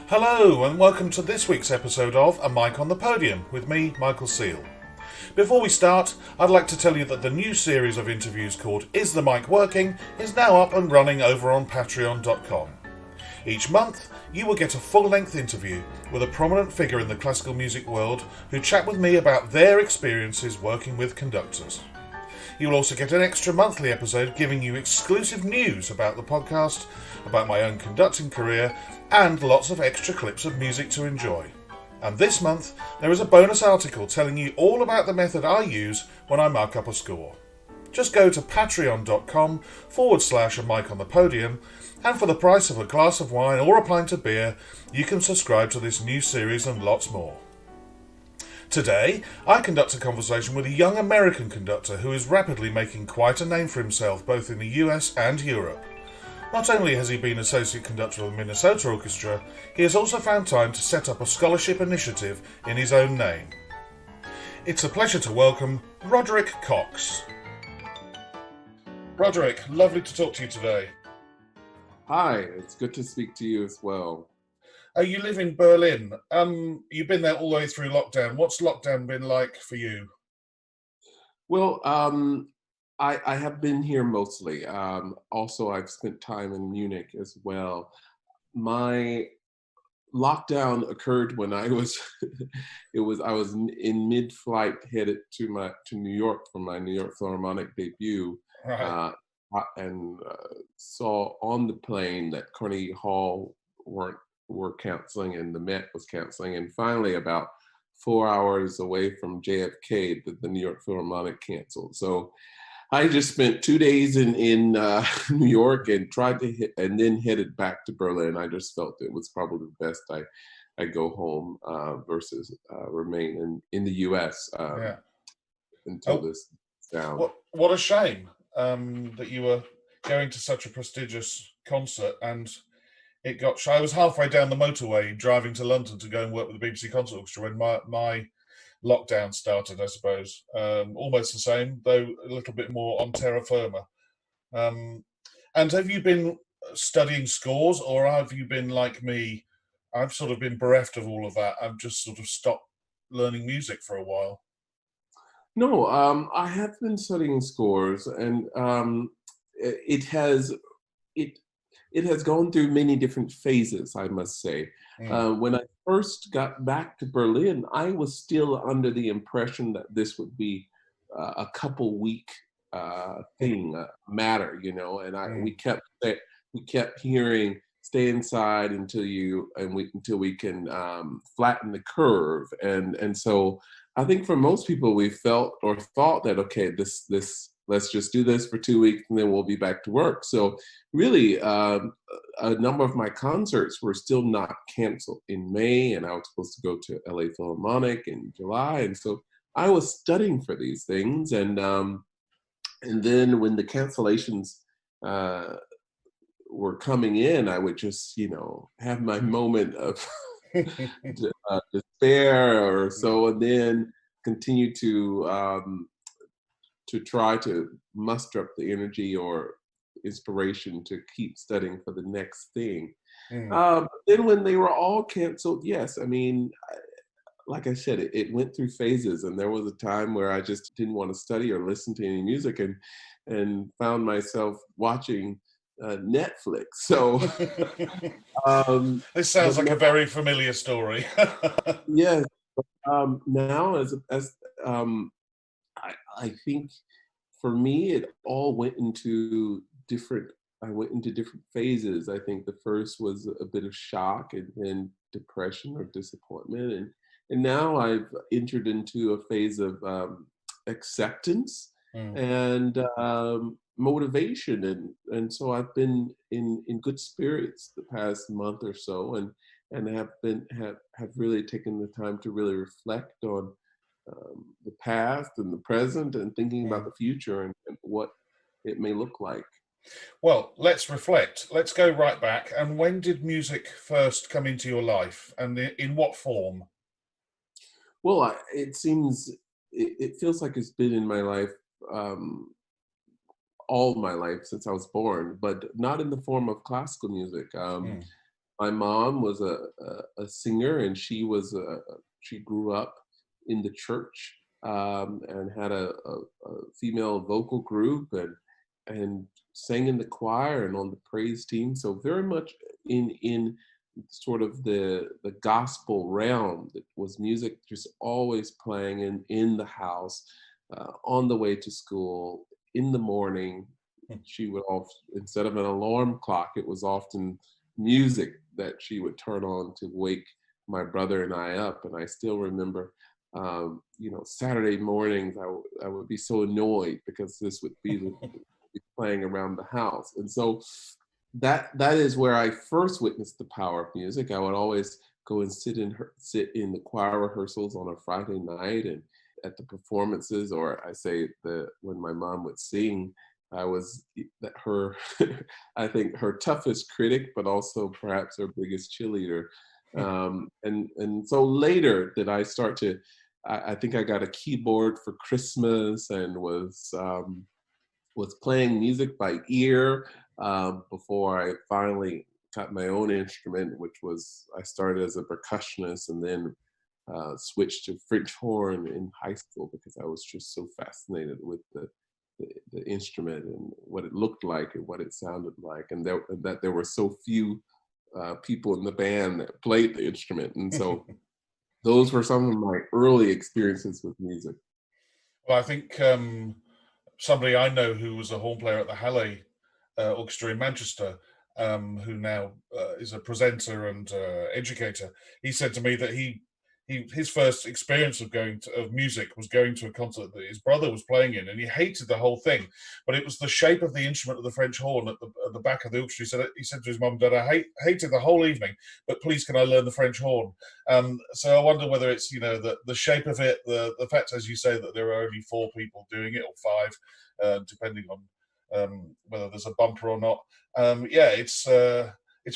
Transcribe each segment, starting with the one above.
Hello, and welcome to this week's episode of A Mic on the Podium with me, Michael Seal. Before we start, I'd like to tell you that the new series of interviews called Is the Mic Working is now up and running over on patreon.com. Each month, you will get a full-length interview with a prominent figure in the classical music world who chat with me about their experiences working with conductors. You will also get an extra monthly episode giving you exclusive news about the podcast, about my own conducting career, and lots of extra clips of music to enjoy. And this month, there is a bonus article telling you all about the method I use when I mark up a score. Just go to patreon.com/a mic on the podium, and for the price of a glass of wine or a pint of beer, you can subscribe to this new series and lots more. Today, I conduct a conversation with a young American conductor who is rapidly making quite a name for himself both in the US and Europe. Not only has he been Associate Conductor of the Minnesota Orchestra, he has also found time to set up a scholarship initiative in his own name. It's a pleasure to welcome Roderick Cox. Roderick, lovely to talk to you today. Hi, it's good to speak to you as well. You live in Berlin. You've been there all the way through lockdown. What's lockdown been like for you? Well, I have been here mostly. Also, I've spent time in Munich as well. My lockdown occurred when I was I was in mid-flight headed to New York for my New York Philharmonic debut, Right. and saw on the plane that Carnegie Hall were canceling and the Met was canceling, and finally about 4 hours away from JFK, the New York Philharmonic canceled. So I just spent 2 days in New York and tried to and then headed back to Berlin. I just felt it was probably the best I go home versus remain in the U.S. Yeah. Until this down. What a shame that you were going to such a prestigious concert and it got. I was halfway down the motorway driving to London to go and work with the BBC Concert Orchestra when my lockdown started, I suppose. Almost the same, though a little bit more on terra firma. And have you been studying scores, or have you been like me? I've sort of been bereft of all of that. I've just sort of stopped learning music for a while. No, I have been studying scores, and it has it it has gone through many different phases, I must say. Mm. When I first got back to Berlin, I was still under the impression that this would be a couple week thing, matter, and Mm. we kept hearing stay inside until we can flatten the curve, and so I think for most people we felt or thought that okay, this let's just do this for 2 weeks and then we'll be back to work. So really, a number of my concerts were still not canceled in May, and I was supposed to go to LA Philharmonic in July, and so I was studying for these things, and then when the cancellations were coming in, I would just have my moment of despair or so, and then continue to try to muster up the energy or inspiration to keep studying for the next thing. Mm. Then when they were all canceled, yes, I mean, like I said, it went through phases, and there was a time where I just didn't want to study or listen to any music, and found myself watching Netflix. So This sounds but like now, a very familiar story. yes, now as um, I think for me, it all went into different. I went into different phases. I think the first was a bit of shock and then depression or disappointment, and now I've entered into a phase of acceptance Mm. and motivation, and so I've been in good spirits the past month or so, and have really taken the time to really reflect on the past and the present and thinking about Mm. the future and what it may look like. Well, let's reflect. Let's go right back. And when did music first come into your life, and in what form? Well, it feels like it's been in my life um, all my life since I was born, but not in the form of classical music. Mm. My mom was a singer, and she grew up in the church, and had a female vocal group, and sang in the choir and on the praise team. So very much in sort of the gospel realm. That was music just always playing in the house, on the way to school, in the morning. She would often, instead of an alarm clock, it was often music that she would turn on to wake my brother and I up. And I still remember, Saturday mornings, I would be so annoyed because this would be playing around the house. And so that is where I first witnessed the power of music. I would always go and sit in the choir rehearsals on a Friday night, and at the performances, or I say the when my mom would sing, I was her, I think her toughest critic, but also perhaps her biggest cheerleader. And so later did I start to, I think I got a keyboard for Christmas, and was playing music by ear, before I finally got my own instrument, which was I started as a percussionist, and then switched to French horn in high school because I was just so fascinated with the instrument and what it looked like and what it sounded like, and that there were so few people in the band that played the instrument. And so those were some of my early experiences with music. Well, I think somebody I know who was a horn player at the Halle Orchestra in Manchester, who now is a presenter and educator. He said to me that his first experience of music was going to a concert that his brother was playing in, and he hated the whole thing. But it was the shape of the instrument of the French horn at the back of the orchestra. He said to his mum and dad, hated the whole evening, but please can I learn the French horn? So I wonder whether it's the shape of it, the fact, as you say, that there are only 4 people doing it, or 5, depending on whether there's a bumper or not. It's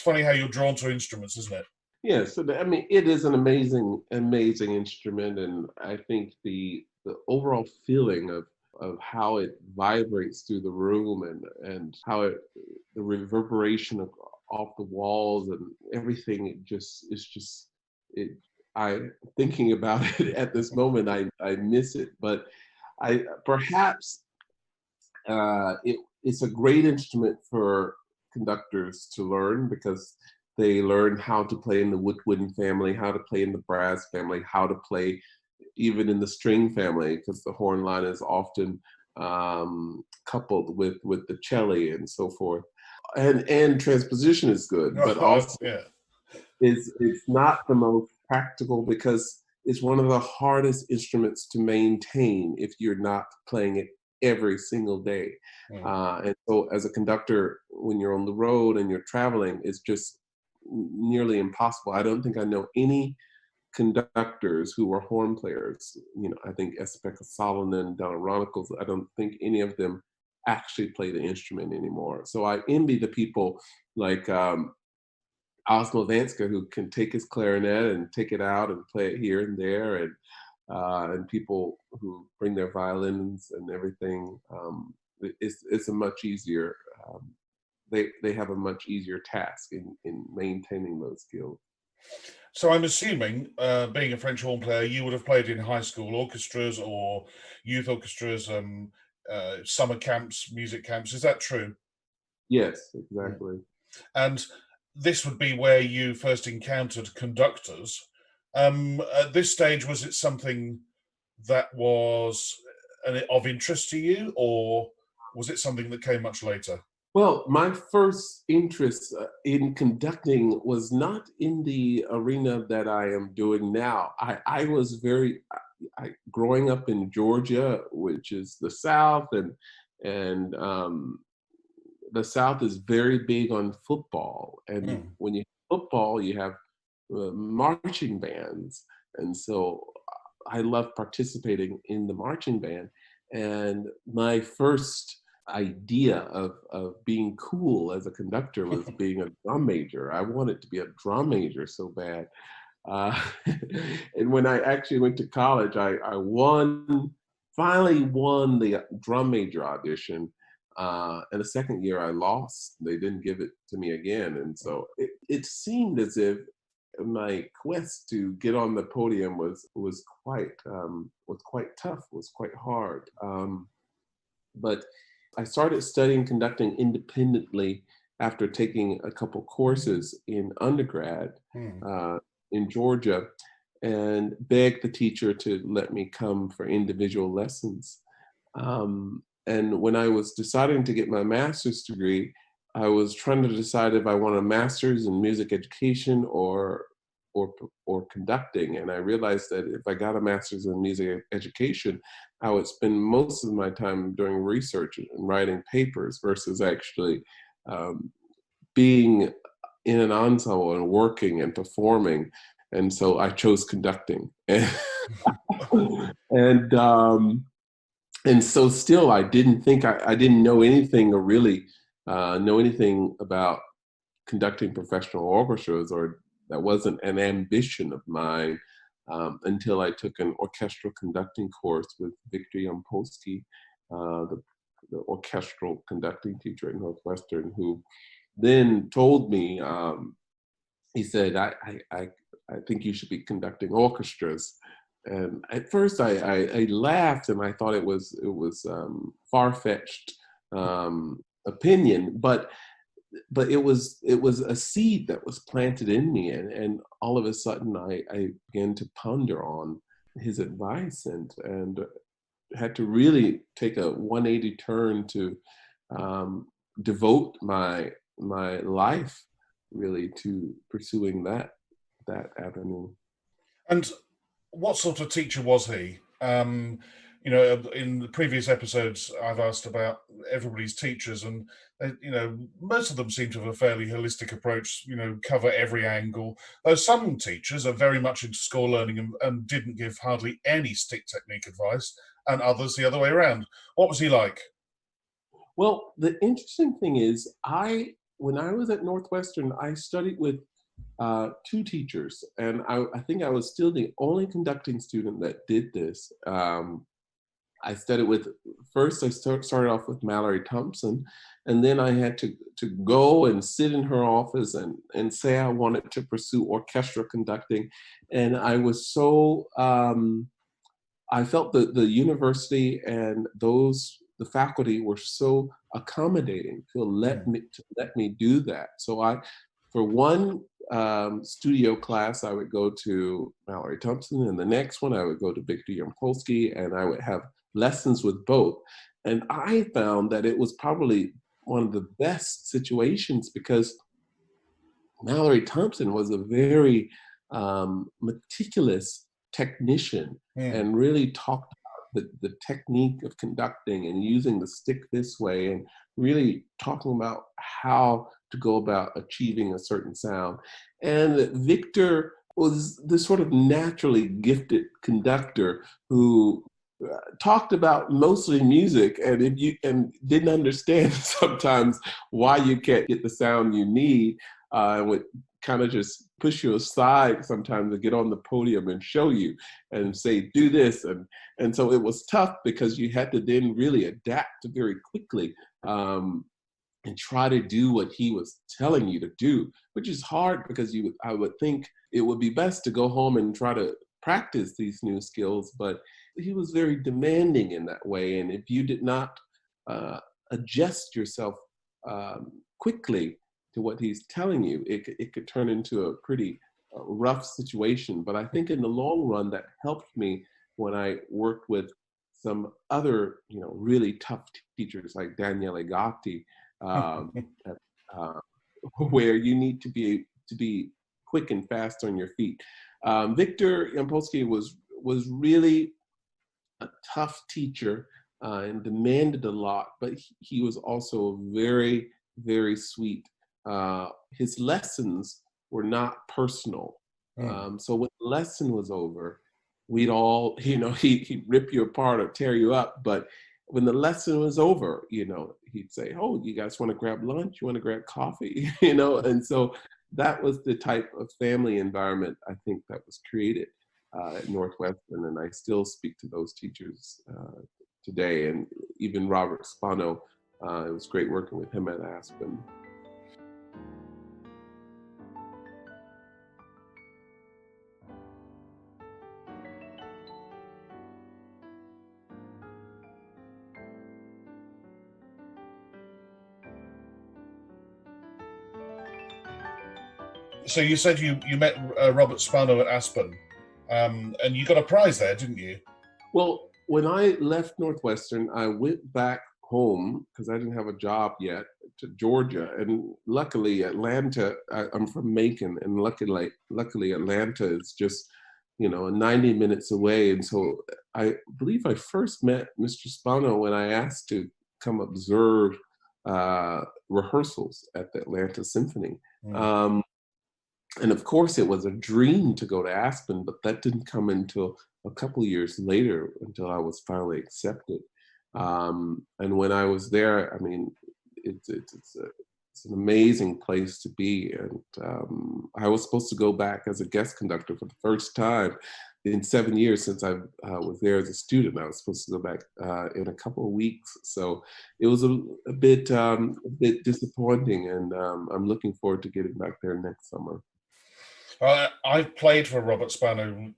funny how you're drawn to instruments, isn't it? Yeah, so I mean, it is an amazing, amazing instrument, and I think the overall feeling of how it vibrates through the room, and how the reverberation off the walls and everything, it's just it. I thinking about it at this moment, I miss it, but I perhaps it's a great instrument for conductors to learn, because they learn how to play in the woodwind family, how to play in the brass family, how to play even in the string family, because the horn line is often coupled with the cello and so forth. And transposition is good, but also Yeah. it's not the most practical, because it's one of the hardest instruments to maintain if you're not playing it every single day. And so as a conductor, when you're on the road and you're traveling, it's just nearly impossible. I don't think I know any conductors who were horn players. I think Espeka Salonen, Donna Ronicles, I don't think any of them actually play the instrument anymore. So I envy the people like Osmo Vanska, who can take his clarinet and take it out and play it here and there, and people who bring their violins and everything. It's a much easier. They have a much easier task in maintaining those skills. So I'm assuming, being a French horn player, you would have played in high school orchestras or youth orchestras, summer camps, music camps. Is that true? Yes, exactly. And this would be where you first encountered conductors. At this stage, was it something that was of interest to you, or was it something that came much later? Well, my first interest in conducting was not in the arena that I am doing now. I was growing up in Georgia, which is the South, and the South is very big on football. And when you have football, you have marching bands, and so I love participating in the marching band. And my first idea of being cool as a conductor was being a drum major. I wanted to be a drum major so bad. Uh, and when I actually went to college, I finally won the drum major audition. And the second year I lost. They didn't give it to me again. And so it seemed as if my quest to get on the podium was quite tough, was quite hard. But I started studying conducting independently after taking a couple courses in undergrad in Georgia, and begged the teacher to let me come for individual lessons. And when I was deciding to get my master's degree, I was trying to decide if I want a master's in music education or conducting. And I realized that if I got a master's in music education, I would spend most of my time doing research and writing papers versus actually being in an ensemble and working and performing. And so I chose conducting. And and so still I didn't think I didn't know anything or really know anything about conducting professional orchestras, or that wasn't an ambition of mine until I took an orchestral conducting course with Victor Yampolsky, the orchestral conducting teacher at Northwestern, who then told me, he said, I think you should be conducting orchestras. And at first I laughed and I thought it was far-fetched opinion, but it was a seed that was planted in me, and all of a sudden I began to ponder on his advice and had to really take a 180 turn to devote my life really to pursuing that avenue. And what sort of teacher was he? In the previous episodes, I've asked about everybody's teachers, and most of them seem to have a fairly holistic approach. Cover every angle. Though some teachers are very much into score learning and didn't give hardly any stick technique advice, and others the other way around. What was he like? Well, the interesting thing is, when I was at Northwestern, I studied with two teachers, and I think I was still the only conducting student that did this. I studied with, first I started off with Mallory Thompson, and then I had to go and sit in her office and say I wanted to pursue orchestral conducting. And I was so, I felt that the university and the faculty were so accommodating to let me do that. So for one studio class, I would go to Mallory Thompson, and the next one I would go to Victor Yampolsky, and I would have lessons with both. And I found that it was probably one of the best situations because Mallory Thompson was a very meticulous technician and really talked about the technique of conducting and using the stick this way, and really talking about how to go about achieving a certain sound. And Victor was this sort of naturally gifted conductor who talked about mostly music, and didn't understand sometimes why you can't get the sound you need, would kind of just push you aside sometimes to get on the podium and show you and say, do this. And so it was tough because you had to then really adapt very quickly and try to do what he was telling you to do, which is hard because I would think it would be best to go home and try to practice these new skills, but he was very demanding in that way. And if you did not adjust yourself quickly to what he's telling you, it could turn into a pretty rough situation. But I think in the long run, that helped me when I worked with some other, really tough teachers like Daniele Gatti, where you need to be quick and fast on your feet. Victor Yampolsky was really a tough teacher and demanded a lot, but he was also very, very sweet. His lessons were not personal. So when the lesson was over, we'd all, he'd rip you apart or tear you up. But when the lesson was over, he'd say, oh, you guys want to grab lunch? You want to grab coffee? And so that was the type of family environment I think that was created at Northwestern, and I still speak to those teachers today. And even Robert Spano It was great working with him at Aspen. So you said you met Robert Spano at Aspen, and you got a prize there, didn't you? Well, when I left Northwestern, I went back home because I didn't have a job yet to Georgia, and luckily Atlanta. I'm from Macon, and luckily Atlanta is just 90 minutes away, and so I believe I first met Mr. Spano when I asked to come observe rehearsals at the Atlanta Symphony. Mm. And of course, it was a dream to go to Aspen, but that didn't come until a couple of years later, until I was finally accepted. And when I was there, I mean, it's an amazing place to be. And I was supposed to go back as a guest conductor for the first time in 7 years since I was there as a student. I was supposed to go back in a couple of weeks. So it was a bit disappointing, and I'm looking forward to getting back there next summer. I've played for Robert Spano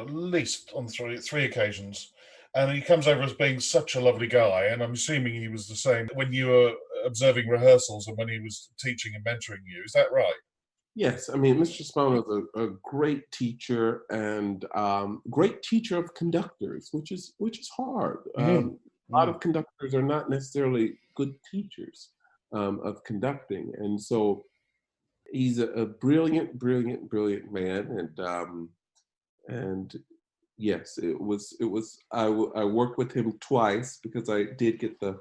at least on three occasions, and he comes over as being such a lovely guy. And I'm assuming he was the same when you were observing rehearsals and when he was teaching and mentoring you. Is that right? Yes, I mean, Mr. Spano is a great teacher, and great teacher of conductors, which is hard. Mm. A lot of conductors are not necessarily good teachers of conducting, and so he's a brilliant man, and yes, it was. I worked with him twice because I did get the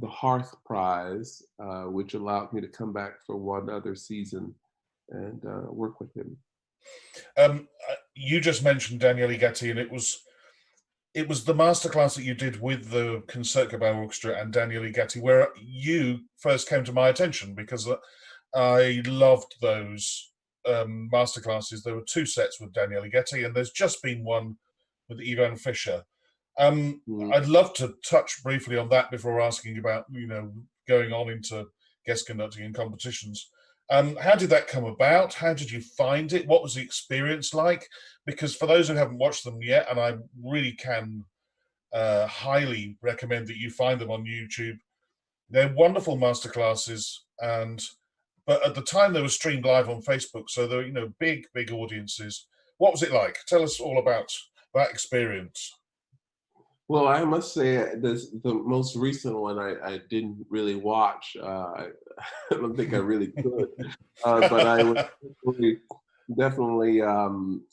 Hearth Prize, which allowed me to come back for one other season and work with him. You just mentioned Daniele Gatti, and it was the masterclass that you did with the Concertgebouw Orchestra and Daniele Gatti where you first came to my attention, because I loved those masterclasses. There were 2 sets with Daniele Gatti, and there's just been one with Ivan Fischer. I'd love to touch briefly on that before asking about going on into guest conducting and competitions. How did that come about? How did you find it? What was the experience like? Because for those who haven't watched them yet, and I really can highly recommend that you find them on YouTube, they're wonderful masterclasses. But at the time they were streamed live on Facebook, so they're big audiences. What was it like? Tell us all about that experience. Well, I must say the most recent one I didn't really watch. I don't think I really could, but I was definitely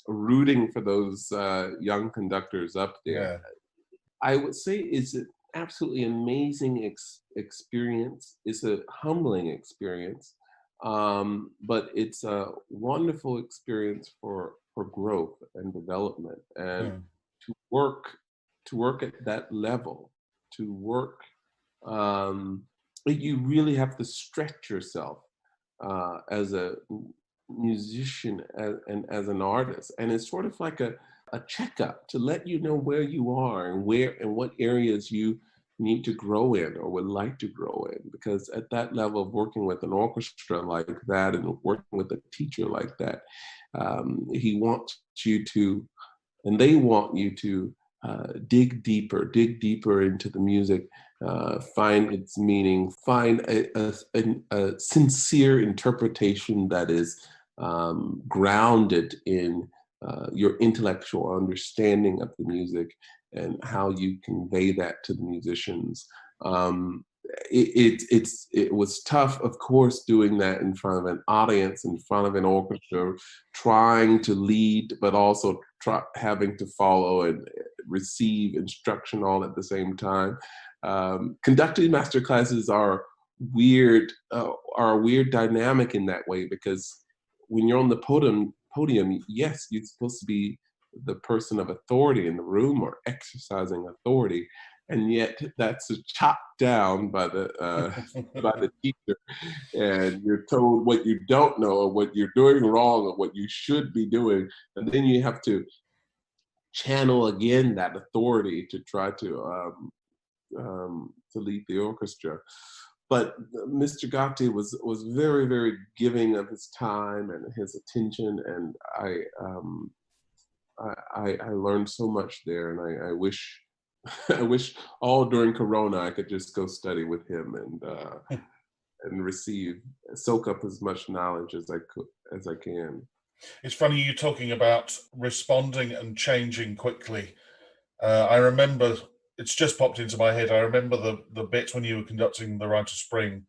rooting for those young conductors up there. Yeah. I would say it's an absolutely amazing experience. It's a humbling experience, but it's a wonderful experience for growth and development, and to work at that level, to work, you really have to stretch yourself as a musician and as an artist. And it's sort of like a checkup to let you know where you are and what areas you need to grow in or would like to grow in. Because at that level of working with an orchestra like that and working with a teacher like that, he wants you to, and they want you to dig deeper into the music, find its meaning, find a sincere interpretation that is grounded in your intellectual understanding of the music and how you convey that to the musicians. It was tough, of course, doing that in front of an audience, in front of an orchestra, trying to lead, but also having to follow and receive instruction all at the same time. Conducting master classes are a weird dynamic in that way, because when you're on the podium, yes, you're supposed to be the person of authority in the room or exercising authority, and yet that's chopped down by the teacher, and you're told what you don't know or what you're doing wrong or what you should be doing, and then you have to channel again that authority to try to to lead the orchestra. But Mr. Gatti was very, very giving of his time and his attention, and I learned so much there, and I wish I wish all during Corona I could just go study with him and soak up as much knowledge as I can. It's funny you talking about responding and changing quickly. I remember, it's just popped into my head. I remember the bit when you were conducting the Rite of Spring,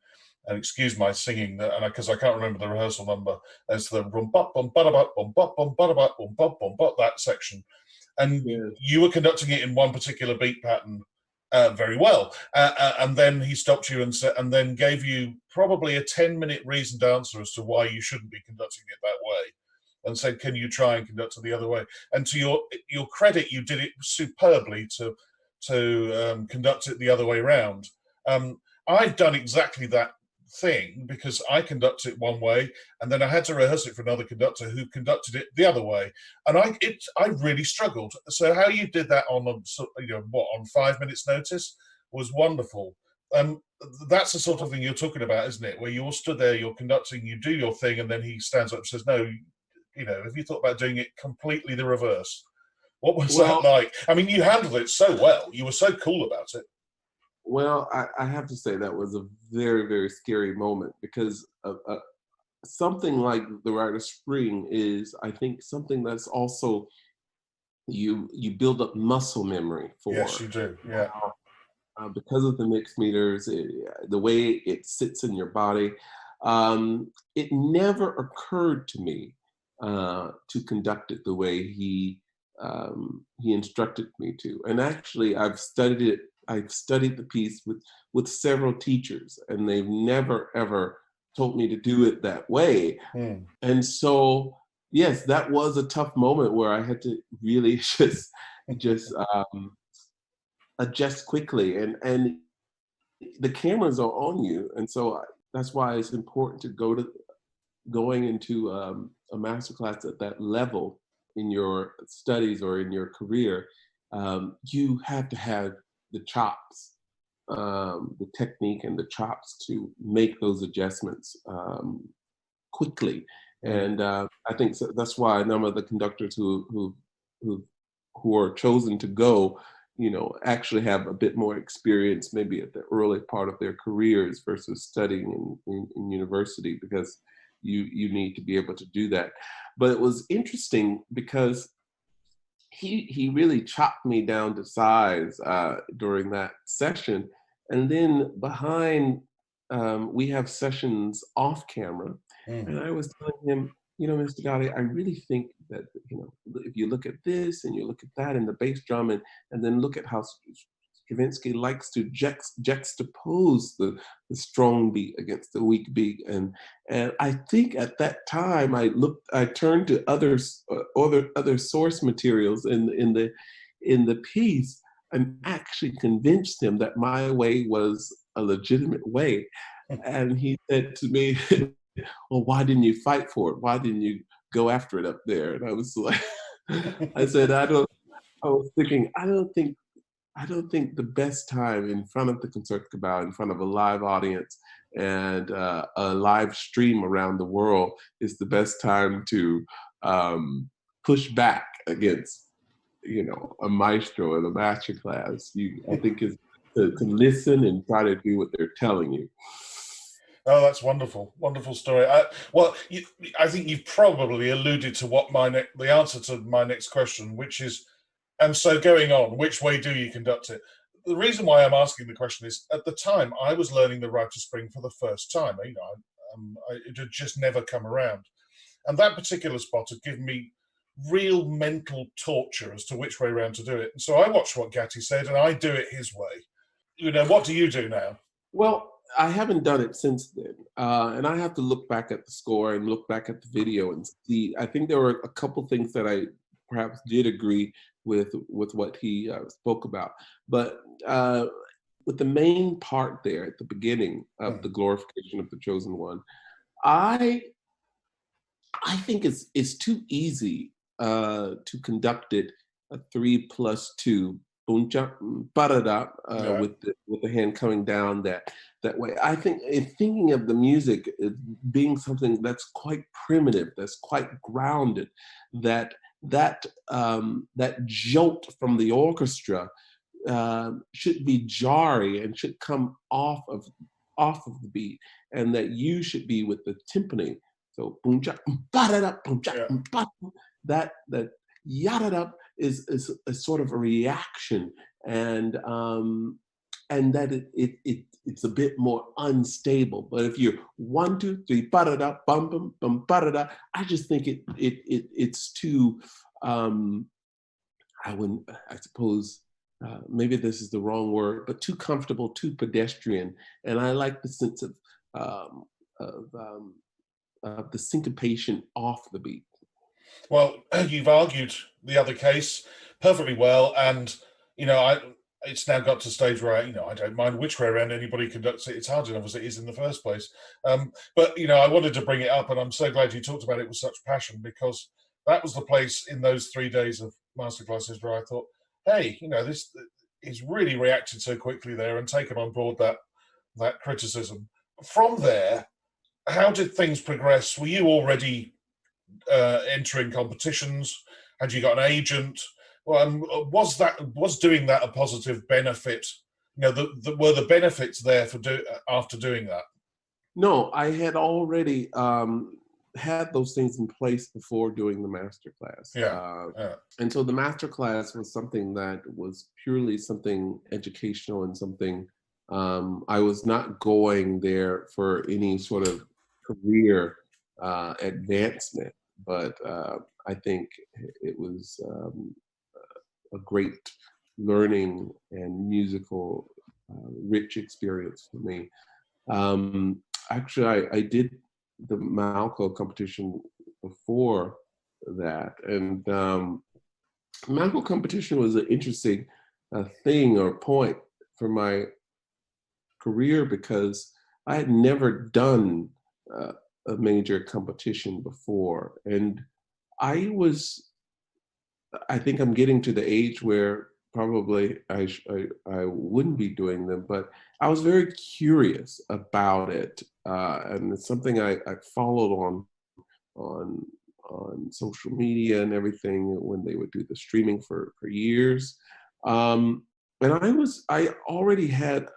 and excuse my singing, because I can't remember the rehearsal number. There's the rum bum bum bum bum bum bum bum bum bum bum that section, and you were conducting it in one particular beat pattern very well, and then he stopped you and then gave you probably a 10-minute reasoned answer as to why you shouldn't be conducting it that way, and said, "Can you try and conduct it the other way?" And to your credit, you did it superbly to conduct it the other way round. I've done exactly that thing because I conduct it one way, and then I had to rehearse it for another conductor who conducted it the other way, and I really struggled. So how you did that on 5 minutes notice was wonderful. That's the sort of thing you're talking about, isn't it? Where you're stood there, you're conducting, you do your thing, and then he stands up and says, "No, have you thought about doing it completely the reverse?" What was that like? I mean, you handled it so well. You were so cool about it. Well, I have to say that was a very, very scary moment because something like the Rite of Spring is, I think, something that's also you build up muscle memory for. Yes, you do. Yeah. Because of the mixed meters, the way it sits in your body, it never occurred to me to conduct it the way he instructed me to. And actually, I've studied it. I've studied the piece with several teachers, and they've never ever told me to do it that way. And so, yes, that was a tough moment where I had to really just adjust quickly, and the cameras are on you, and so that's why it's important to going into a masterclass at that level in your studies or in your career. You have to have the chops, the technique and the chops to make those adjustments quickly. And I think that's why a number of the conductors who are chosen to go, actually have a bit more experience maybe at the early part of their careers versus studying in university, because you need to be able to do that. But it was interesting because he really chopped me down to size during that session. And then behind, we have sessions off camera. And I was telling him, Mr. Gotti, I really think that, if you look at this and you look at that and the bass drum and then look at how Stravinsky likes to juxtapose the strong beat against the weak beat. And I think at that time I turned to other source materials in the piece and actually convinced him that my way was a legitimate way. And he said to me, "Well, why didn't you fight for it? Why didn't you go after it up there?" And I was like, I said, I was thinking, I don't think the best time in front of the Concertgebouw, in front of a live audience and a live stream around the world is the best time to push back against, a maestro in a master class. I think is to listen and try to do what they're telling you. Oh, that's wonderful. Wonderful story. I think you've probably alluded to what the answer to my next question, which is, and so going on, which way do you conduct it? The reason why I'm asking the question is, at the time, I was learning the Rite of Spring for the first time. It had just never come around. And that particular spot had given me real mental torture as to which way around to do it. And so I watched what Gatti said, and I do it his way. What do you do now? Well, I haven't done it since then. And I have to look back at the score and look back at the video and see. I think there were a couple things that I perhaps did agree with what he spoke about. But with the main part there at the beginning of the glorification of the chosen one, I think it's too easy to conduct it a 3+2 boom cha ba-da-da, Yeah. with the hand coming down that way. I think in thinking of the music being something that's quite primitive, that's quite grounded, that that jolt from the orchestra should be jarring and should come off of the beat, and that you should be with the timpani. So boom cha ba da da boom cha Yeah. ba, that yada da is a sort of a reaction, and that it's a bit more unstable. But if you're 1, 2, 3 ba da da bum bum bum ba da da, I just think it's too I suppose maybe this is the wrong word, but too comfortable, too pedestrian. And I like the sense um, of, um, of the syncopation off the beat. Well, you've argued the other case perfectly well, and it's now got to a stage where I don't mind which way around anybody conducts it. It's hard enough as it is in the first place. But I wanted to bring it up, and I'm so glad you talked about it with such passion, because that was the place in those 3 days of masterclasses where I thought, hey, this he's really reacted so quickly there and taken on board that criticism. From there, how did things progress? Were you already entering competitions? Had you got an agent? Was doing that a positive benefit? Were the benefits there after doing that? No, I had already had those things in place before doing the master class. Yeah, yeah. And so the master class was something that was purely something educational and something I was not going there for any sort of career advancement, but I think it was a great learning and musical rich experience for me. Um, Actually, I did the Malco competition before that, and Malco competition was an interesting thing or point for my career because I had never done a major competition before, and I was I think I'm getting to the age where probably I wouldn't be doing them, but I was very curious about it, and it's something I followed on social media and everything when they would do the streaming for years, and I already had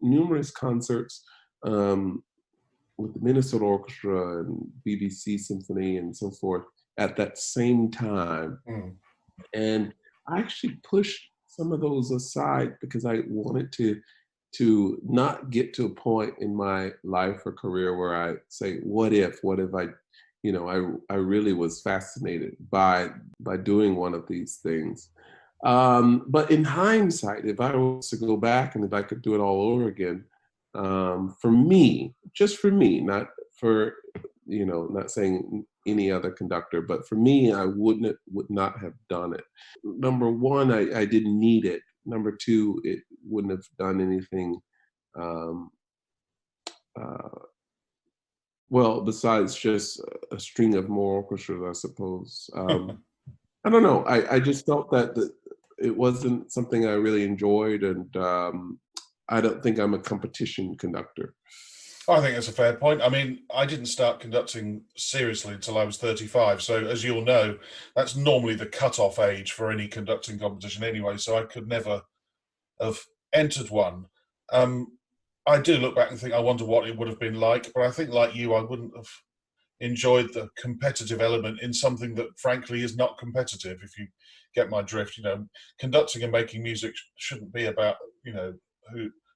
numerous concerts with the Minnesota Orchestra and BBC Symphony and so forth at that same time. Mm. And I actually pushed some of those aside because I wanted to not get to a point in my life or career where I say, what if I really was fascinated by doing one of these things. But in hindsight, if I was to go back and if I could do it all over again, for me, just for me, not for, not saying any other conductor, but for me, I would not have done it. Number one, I didn't need it. Number two, it wouldn't have done anything um, well, besides just a string of more orchestras, I suppose. I don't know. I just felt that it wasn't something I really enjoyed, and I don't think I'm a competition conductor. I think that's a fair point. I mean, I didn't start conducting seriously until I was 35. So, as you'll know, that's normally the cut-off age for any conducting competition anyway. So I could never have entered one. Um, I do look back and think, I wonder what it would have been like. But I think, like you, I wouldn't have enjoyed the competitive element in something that, frankly, is not competitive. If you get my drift, conducting and making music shouldn't be about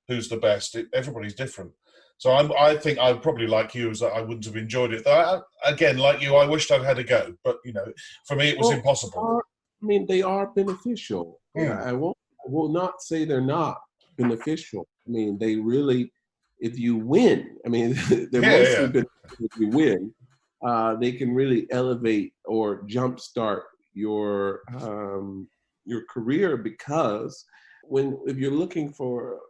who's the best. Everybody's different. So I think I would probably, like you, is that I wouldn't have enjoyed it. Again, like you, I wished I'd had a go, but for me, it was impossible. They are beneficial. Yeah, Mm. I will not say they're not beneficial. I mean, they really, if you win, they're mostly Yeah. beneficial if you win. They can really elevate or jumpstart your career because if you're looking for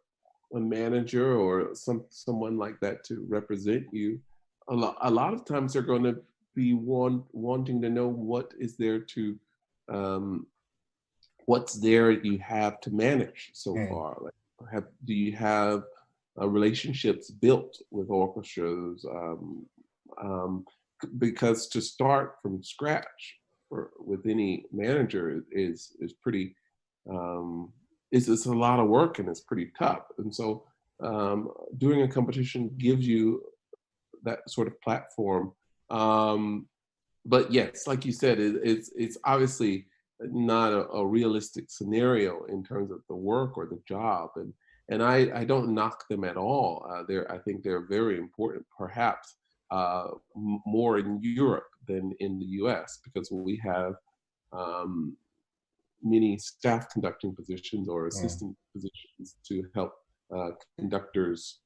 a manager or someone like that to represent you, a lot of times they're going to be wanting to know what is there to what's there you have to manage so Mm. far? Like, do you have relationships built with orchestras? Um, because to start from scratch with any manager is pretty it's a lot of work and it's pretty tough. And so doing a competition gives you that sort of platform. Um, but yes, like you said, it's obviously not a realistic scenario in terms of the work or the job, and I don't knock them at all. I think they're very important, perhaps more in Europe than in the U.S. because we have um, many staff conducting positions or Mm. assistant positions to help conductors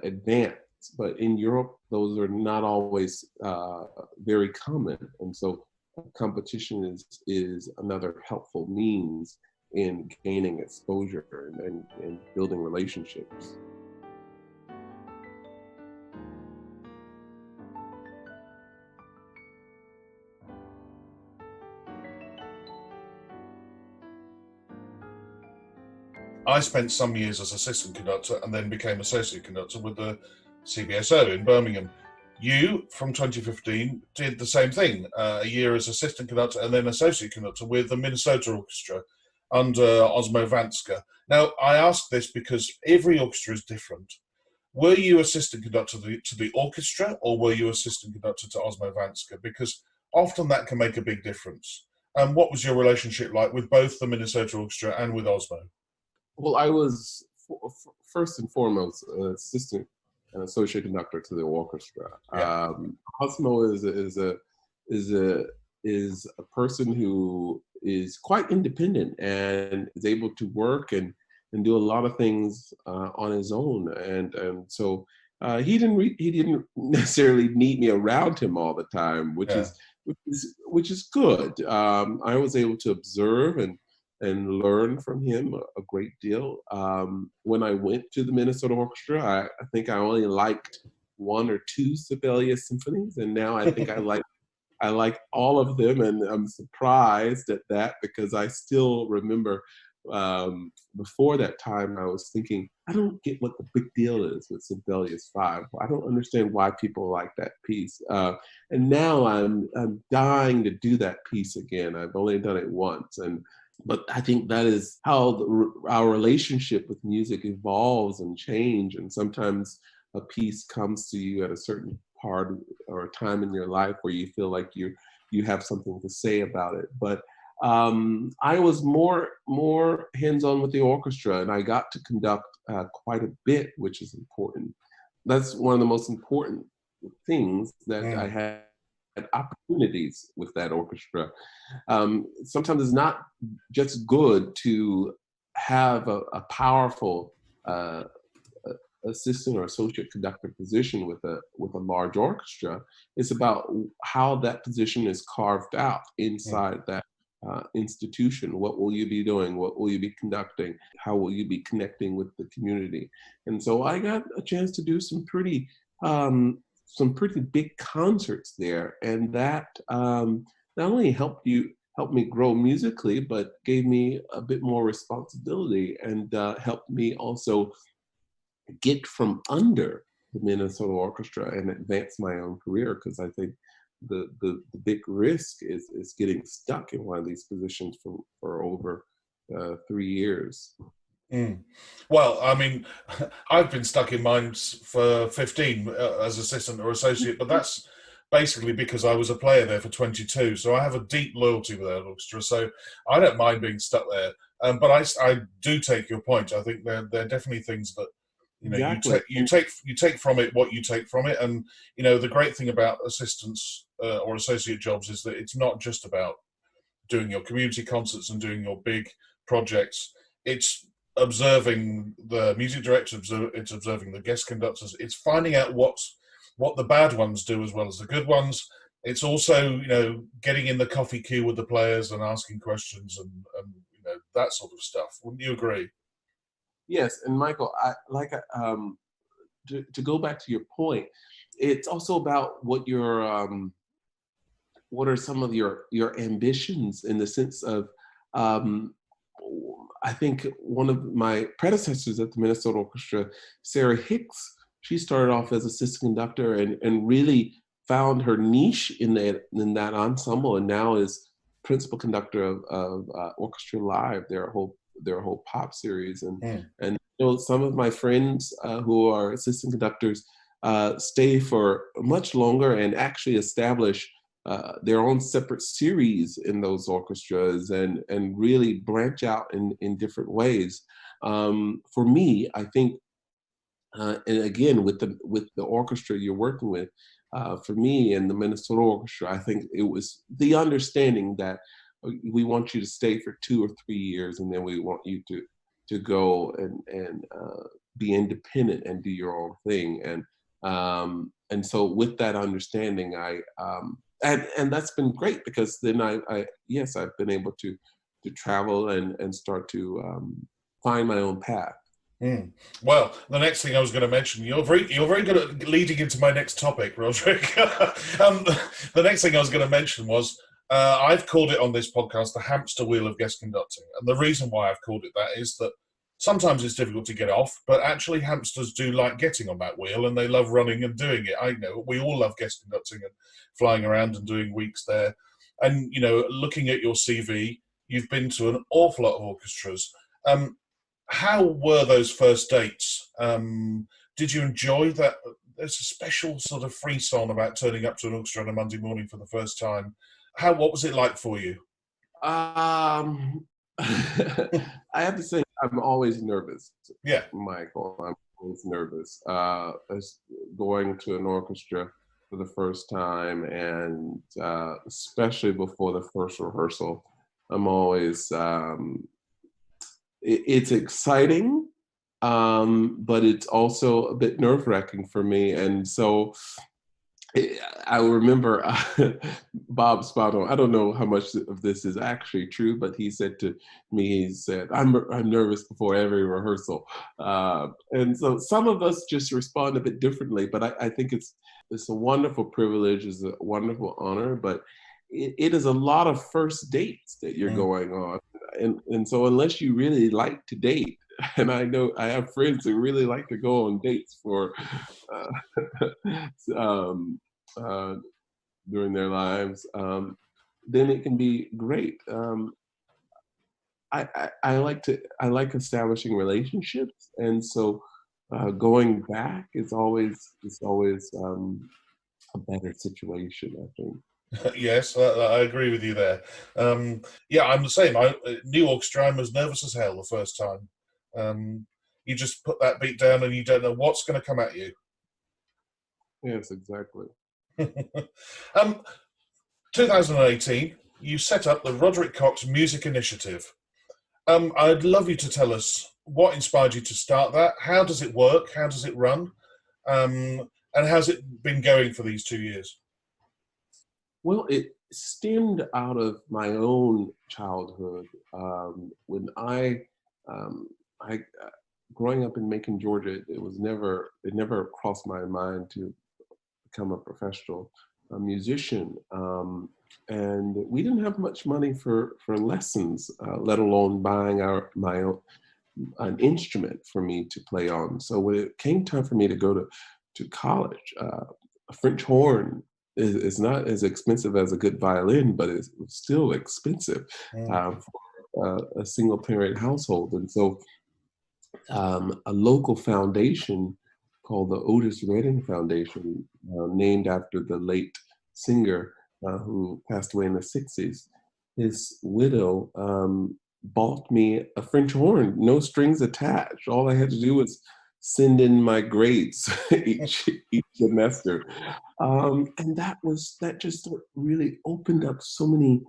advance. But in Europe, those are not always very common, and so competition is another helpful means in gaining exposure and building relationships. I spent some years as assistant conductor and then became associate conductor with the CBSO in Birmingham. You, from 2015, did the same thing, a year as assistant conductor and then associate conductor with the Minnesota Orchestra under Osmo Vanska. Now, I ask this because every orchestra is different. Were you assistant conductor to the orchestra, or were you assistant conductor to Osmo Vanska? Because often that can make a big difference. And what was your relationship like with both the Minnesota Orchestra and with Osmo? Well, I was first and foremost assistant and associate conductor to the orchestra. Yeah. Cosmo is a is a person who is quite independent and is able to work and do a lot of things on his own, and so he didn't necessarily need me around him all the time, Yeah. which is good. I was able to observe and learn from him a great deal. When I went to the Minnesota Orchestra, I think I only liked one or two Sibelius symphonies, and now I think I like all of them, and I'm surprised at that because I still remember before that time I was thinking, I don't get what the big deal is with Sibelius 5. I don't understand why people like that piece. And now I'm dying to do that piece again. I've only done it once, but I think that is how our relationship with music evolves and change. And sometimes a piece comes to you at a certain part or a time in your life where you feel like you have something to say about it. But I was more hands-on with the orchestra, and I got to conduct quite a bit, which is important. That's one of the most important things that I Mm. had opportunities with that orchestra. Sometimes it's not just good to have a powerful uh, assistant or associate conductor position with a large orchestra. It's about how that position is carved out Mm. inside that institution. What will you be doing? What will you be conducting? How will you be connecting with the community? And so I got a chance to do some pretty big concerts there, and that not only helped me grow musically, but gave me a bit more responsibility and helped me also get from under the Minnesota Orchestra and advance my own career, because I think the big risk is getting stuck in one of these positions for over 3 years. Mm. Well, I mean, I've been stuck in mine for 15 as assistant or associate, but that's basically because I was a player there for 22. So I have a deep loyalty with that orchestra. So I don't mind being stuck there. But I do take your point. I think there are definitely things that Exactly. you take from it what you take from it. And the great thing about assistants or associate jobs is that it's not just about doing your community concerts and doing your big projects. It's observing the music director, it's observing the guest conductors, it's finding out what the bad ones do as well as the good ones. It's also getting in the coffee queue with the players and asking questions and that sort of stuff. Wouldn't you agree? Yes, and Michael, I like to go back to your point. It's also about what are some of your ambitions in the sense of um, I think one of my predecessors at the Minnesota Orchestra, Sarah Hicks, she started off as assistant conductor and really found her niche in that ensemble, and now is principal conductor of Orchestra Live, their whole pop series. And some of my friends who are assistant conductors stay for much longer and actually establish their own separate series in those orchestras and really branch out in different ways. For me, I think, and again with the orchestra you're working with, for me and the Minnesota Orchestra, I think it was the understanding that we want you to stay for 2 or 3 years, and then we want you to go and be independent and do your own thing. And so with that understanding, and that's been great, because then I've been able to travel and start to find my own path. Well, the next thing I was going to mention, you're very good at leading into my next topic, Roderick. The next thing I was going to mention was I've called it on this podcast the hamster wheel of guest conducting, and the reason why I've called it that is that sometimes it's difficult to get off, but actually hamsters do like getting on that wheel, and they love running and doing it. I know we all love guest conducting and flying around and doing weeks there. And looking at your CV, you've been to an awful lot of orchestras. How were those first dates? Did you enjoy that? There's a special sort of frisson about turning up to an orchestra on a Monday morning for the first time. What was it like for you? I have to say, I'm always nervous. Yeah, Michael, I'm always nervous. Going to an orchestra for the first time, and especially before the first rehearsal, I'm always. It's exciting, but it's also a bit nerve-wracking for me. And so I remember Bob Spano, I don't know how much of this is actually true, but he said to me, I'm nervous before every rehearsal. And so some of us just respond a bit differently, but I think it's a wonderful privilege, it's a wonderful honor, but it is a lot of first dates that you're going on. And so unless you really like to date, and I know I have friends who really like to go on dates for during their lives, then it can be great. I like establishing relationships, and so going back is always a better situation, I think. Yes, I agree with you there. Yeah, I'm the same. New orchestra, I'm as nervous as hell the first time. You just put that beat down and you don't know what's going to come at you. Yes, exactly. 2018, you set up the Roderick Cox Music Initiative. I'd love you to tell us what inspired you to start that. How does it work? How does it run? And how's it been going for these 2 years? Well, it stemmed out of my own childhood. When growing up in Macon, Georgia, it never crossed my mind to become a professional musician. And we didn't have much money for lessons, let alone buying an instrument for me to play on. So when it came time for me to go to college, a French horn is not as expensive as a good violin, but it's still expensive for a single parent household. And so a local foundation called the Otis Redding Foundation, named after the late singer who passed away in the 60s, his widow bought me a French horn, no strings attached. All I had to do was send in my grades each semester. And that just really opened up so many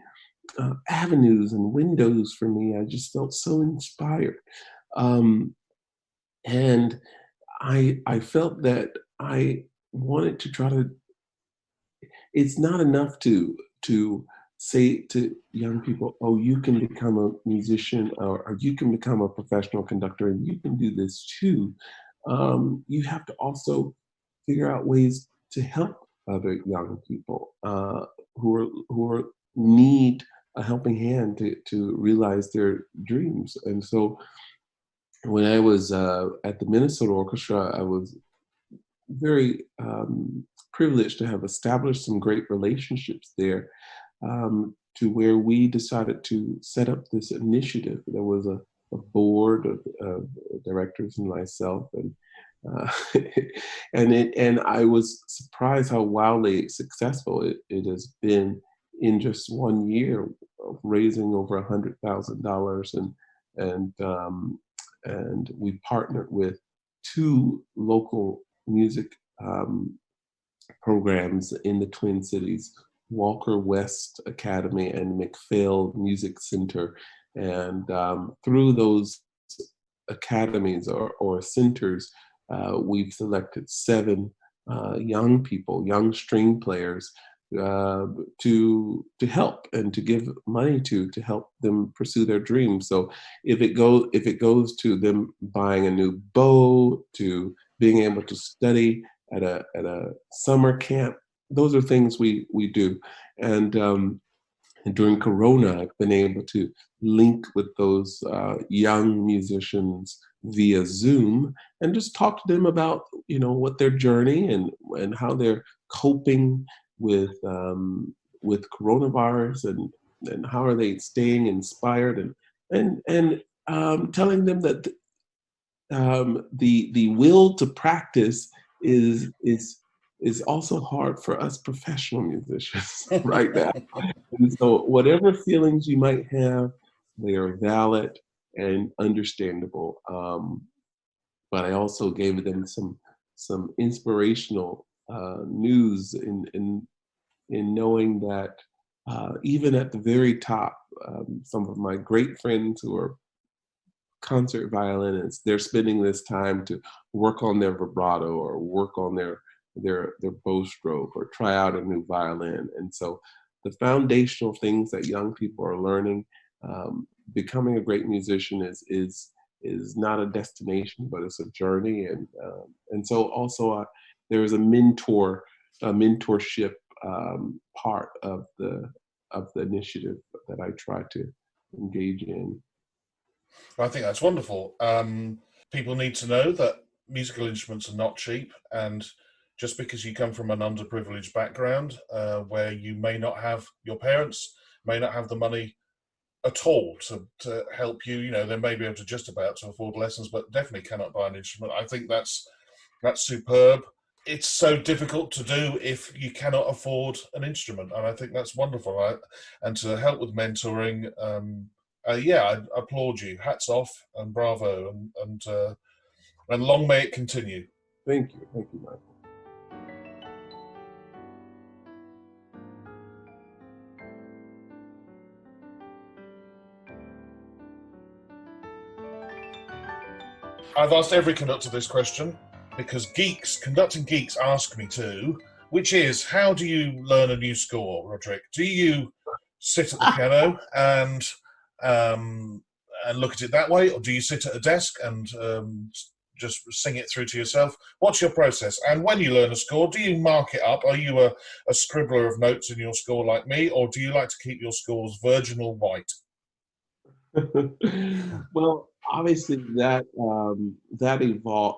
avenues and windows for me. I just felt so inspired. And I felt that I wanted to try to, it's not enough to say to young people, oh, you can become a musician, or you can become a professional conductor, and you can do this too. You have to also figure out ways to help other young people who need a helping hand to realize their dreams. And so when I was at the Minnesota Orchestra, I was very privileged to have established some great relationships there, to where we decided to set up this initiative. There was a board of directors and myself, and uh, and I was surprised how wildly successful it has been in just 1 year of raising over $100,000, and and we partnered with two local music programs in the Twin Cities, Walker West Academy and McPhail Music Center. And through those academies or centers, we've selected seven young people, young string players, to help and to give money to help them pursue their dreams. So if it goes to them buying a new bow, to being able to study at a summer camp, those are things we do. And during Corona, I've been able to link with those young musicians via Zoom and just talk to them about, what their journey and how they're coping with coronavirus, and how are they staying inspired, and telling them that the will to practice is also hard for us professional musicians right now. And so whatever feelings you might have, they are valid and understandable. But I also gave them some inspirational news in knowing that even at the very top, some of my great friends who are concert violinists, they're spending this time to work on their vibrato or work on their bow stroke or try out a new violin. And so the foundational things that young people are learning, becoming a great musician is not a destination, but it's a journey. And so also there is a mentorship part of the initiative that I try to engage in. I think that's wonderful. People need to know that musical instruments are not cheap, and just because you come from an underprivileged background, where you may not have, your parents may not have the money at all to help you, they may be able to just about to afford lessons, but definitely cannot buy an instrument. I think that's superb. It's so difficult to do if you cannot afford an instrument, and I think that's wonderful. And to help with mentoring, I applaud you. Hats off and bravo, and long may it continue. Thank you, Michael. I've asked every conductor this question because conducting geeks ask me to, which is, how do you learn a new score, Roderick? Do you sit at the piano and look at it that way, or do you sit at a desk and just sing it through to yourself? What's your process? And when you learn a score, do you mark it up? Are you a scribbler of notes in your score like me, or do you like to keep your scores virginal white? Well, obviously that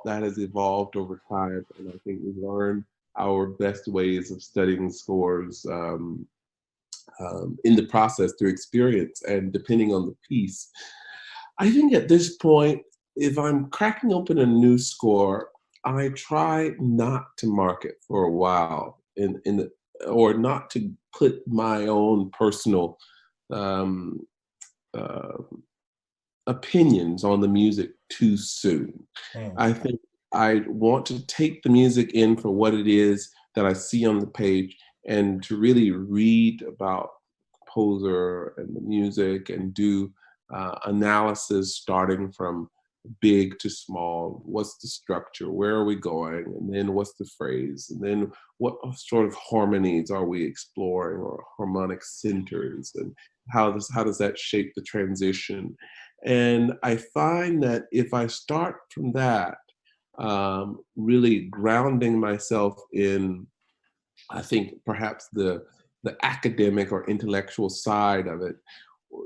has evolved over time, and I think we've learned our best ways of studying scores in the process through experience and depending on the piece. I think at this point, if I'm cracking open a new score, I try not to mark it for a while, or not to put my own personal opinions on the music too soon. I think I want to take the music in for what it is that I see on the page, and to really read about the composer and the music and do analysis starting from big to small. What's the structure? Where are we going? And then what's the phrase? And then what sort of harmonies are we exploring, or harmonic centers? And how does that shape the transition? And I find that if I start from that, really grounding myself in, I think perhaps the the academic or intellectual side of it.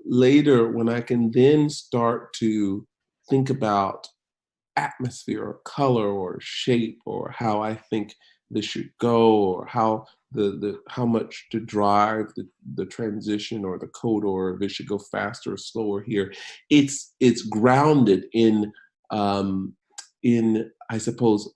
Later, when I can then start to think about atmosphere or color or shape or how I think this should go, or how how much to drive the transition or the coda, or if it should go faster or slower here. It's grounded in I suppose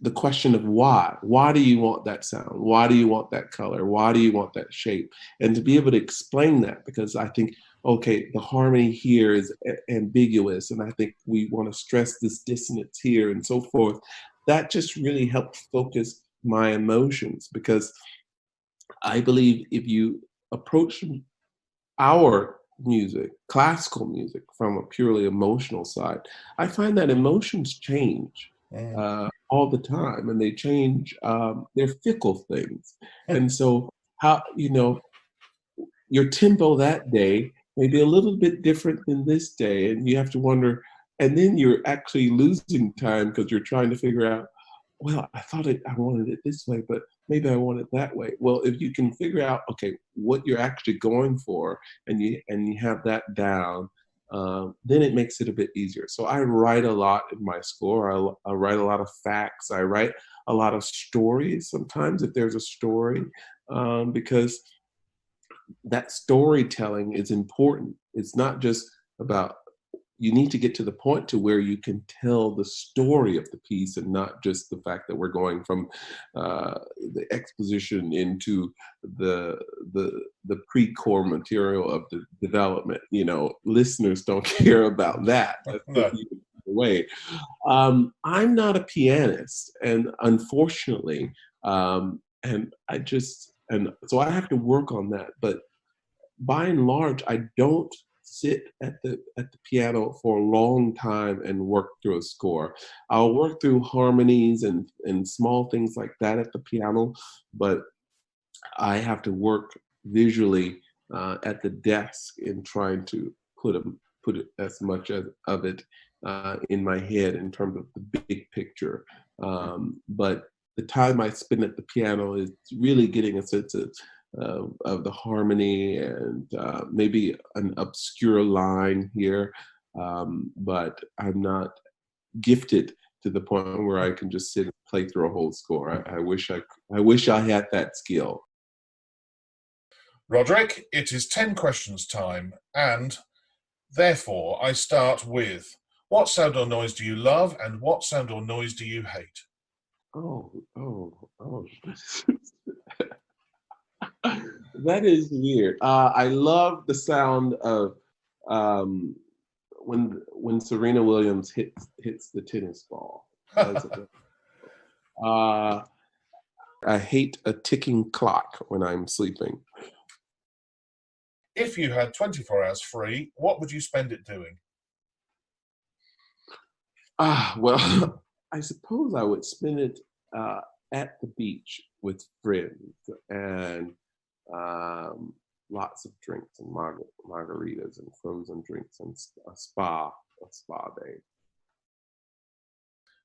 the question of why. Why do you want that sound? Why do you want that color? Why do you want that shape? And to be able to explain that, because I think, okay, the harmony here is ambiguous, and I think we want to stress this dissonance here and so forth. That just really helped focus my emotions, because I believe if you approach our music, classical music, from a purely emotional side, I find that emotions change Mm. all the time, and they change. They're fickle things, and so how your tempo that day may be a little bit different than this day, and you have to wonder. And then you're actually losing time because you're trying to figure out, well, I wanted it this way, but maybe I want it that way. Well, if you can figure out, okay, what you're actually going for, and you have that down, then it makes it a bit easier. So I write a lot in my score. I write a lot of facts. I write a lot of stories sometimes, if there's a story, because that storytelling is important. It's not just about, you need to get to the point to where you can tell the story of the piece, and not just the fact that we're going from the exposition into the pre-core material of the development. Listeners don't care about that. That's No. the way. I'm not a pianist, and unfortunately, and so I have to work on that. But by and large, I don't sit at the piano for a long time and work through a score. I'll work through harmonies and small things like that at the piano, but I have to work visually at the desk in trying to put it as much of it in my head in terms of the big picture. But the time I spend at the piano is really getting a sense of the harmony, and maybe an obscure line here, but I'm not gifted to the point where I can just sit and play through a whole score. I wish I had that skill. Roderick, it is 10 questions time, and therefore I start with, what sound or noise do you love, and what sound or noise do you hate? Oh. That is weird. I love the sound of when Serena Williams hits the tennis ball. I hate a ticking clock when I'm sleeping. If you had 24 hours free, what would you spend it doing? Well, I suppose I would spend it at the beach with friends, and lots of drinks and margaritas and frozen drinks, and a spa day.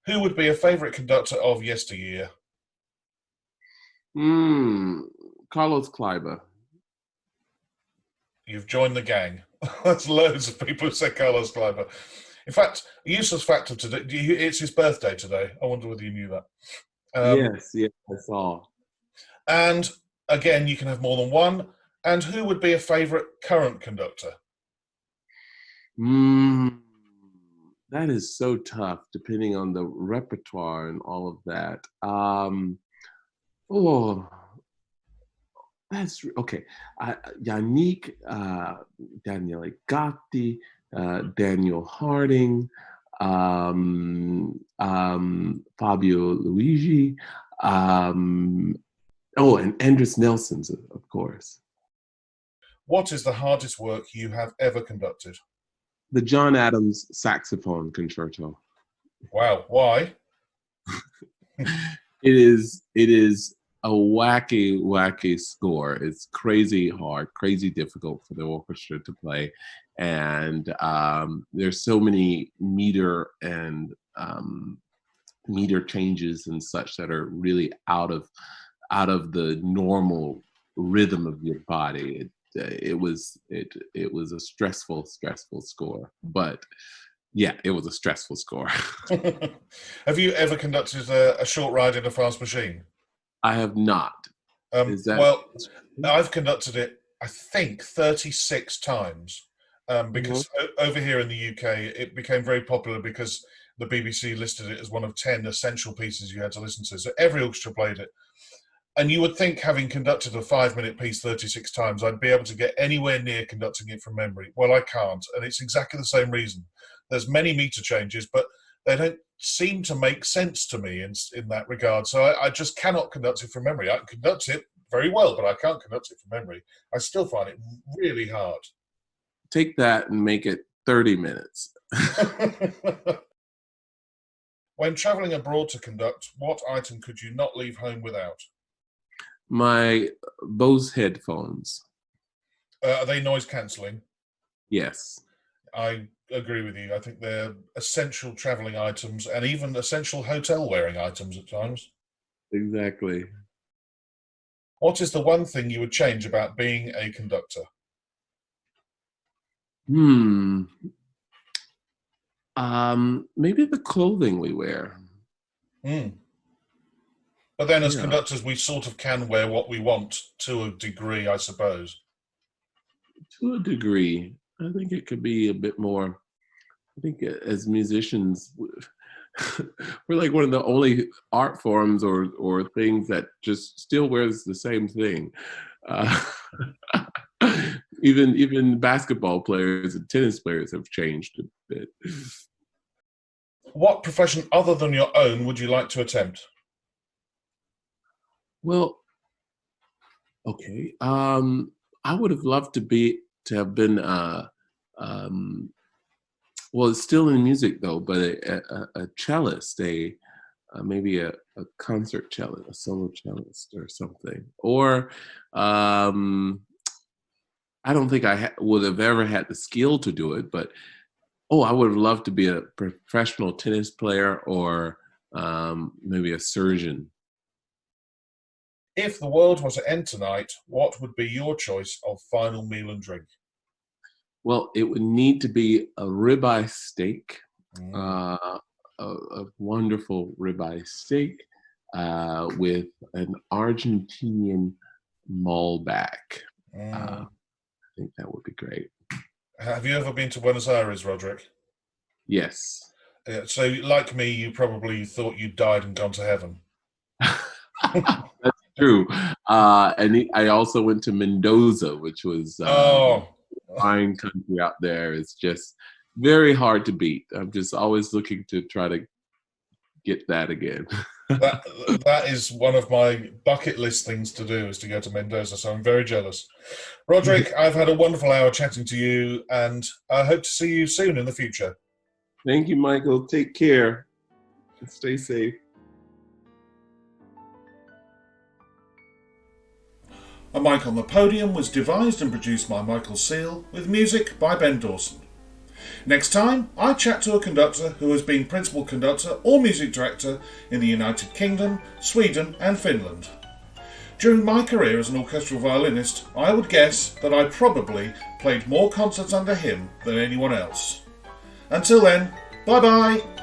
Who would be a favourite conductor of yesteryear? Carlos Kleiber. You've joined the gang. There's loads of people who say Carlos Kleiber. In fact, a useless fact of today, it's his birthday today. I wonder whether you knew that. Yes, I saw. And again, you can have more than one. And who would be a favourite current conductor? That is so tough, depending on the repertoire and all of that. That's okay. Yannick, Daniele Gatti, Daniel Harding, Fabio Luigi, and Andres Nelson's, of course. What is the hardest work you have ever conducted? The John Adams saxophone concerto. Wow, why? It is a wacky score. It's crazy hard, crazy difficult for the orchestra to play, and there's so many meter changes and such that are really out of the normal rhythm of your body. It was a stressful score, but yeah, it was a stressful score. Have you ever conducted a short ride in a fast machine? I have not. Is that Well, I've conducted it, I think, 36 times. Mhm. Because over here in the UK, it became very popular because the BBC listed it as one of 10 essential pieces you had to listen to. So every orchestra played it. And you would think, having conducted a 5-minute piece 36 times, I'd be able to get anywhere near conducting it from memory. Well, I can't. And it's exactly the same reason. There's many meter changes, but they don't seem to make sense to me in that regard. So I just cannot conduct it from memory. I can conduct it very well, but I can't conduct it from memory. I still find it really hard. Take that and make it 30 minutes. When travelling abroad to conduct, what item could you not leave home without? My Bose headphones. Are they noise cancelling? Yes. I agree with you. I think they're essential travelling items and even essential hotel wearing items at times. Exactly. What is the one thing you would change about being a conductor? Maybe the clothing we wear. Mm. But then as Yeah, conductors, we sort of can wear what we want to a degree, I suppose. to a degree. I think it could be a bit more. I think as musicians, we're like one of the only art forms or things that just still wears the same thing. Uh, even basketball players and tennis players have changed a bit. What profession other than your own would you like to attempt? Well, okay. I would have loved to have been well, it's still in music though, but a cellist, maybe a concert cellist, a solo cellist or something. Or I don't think I would have ever had the skill to do it, but I would have loved to be a professional tennis player or maybe a surgeon. If the world was to end tonight, what would be your choice of final meal and drink? Well, it would need to be a ribeye steak, Mm. uh, a wonderful ribeye steak with an Argentinian Malbec. Mm. I think that would be great. Have you ever been to Buenos Aires, Roderick? Yes. So, like me, you probably thought you'd died and gone to heaven. That's true. I also went to Mendoza, which was Oh, fine country out there. It's just very hard to beat. I'm just always looking to try to get that again. that that is one of my bucket list things to do, is to go to Mendoza. So I'm very jealous. Roderick, I've had a wonderful hour chatting to you, and I hope to see you soon in the future. Thank you, Michael. Take care. Stay safe. A Mic on the Podium was devised and produced by Michael Seal, with music by Ben Dawson. Next time, I chat to a conductor who has been principal conductor or music director in the United Kingdom, Sweden and Finland. During my career as an orchestral violinist, I would guess that I probably played more concerts under him than anyone else. Until then, bye bye!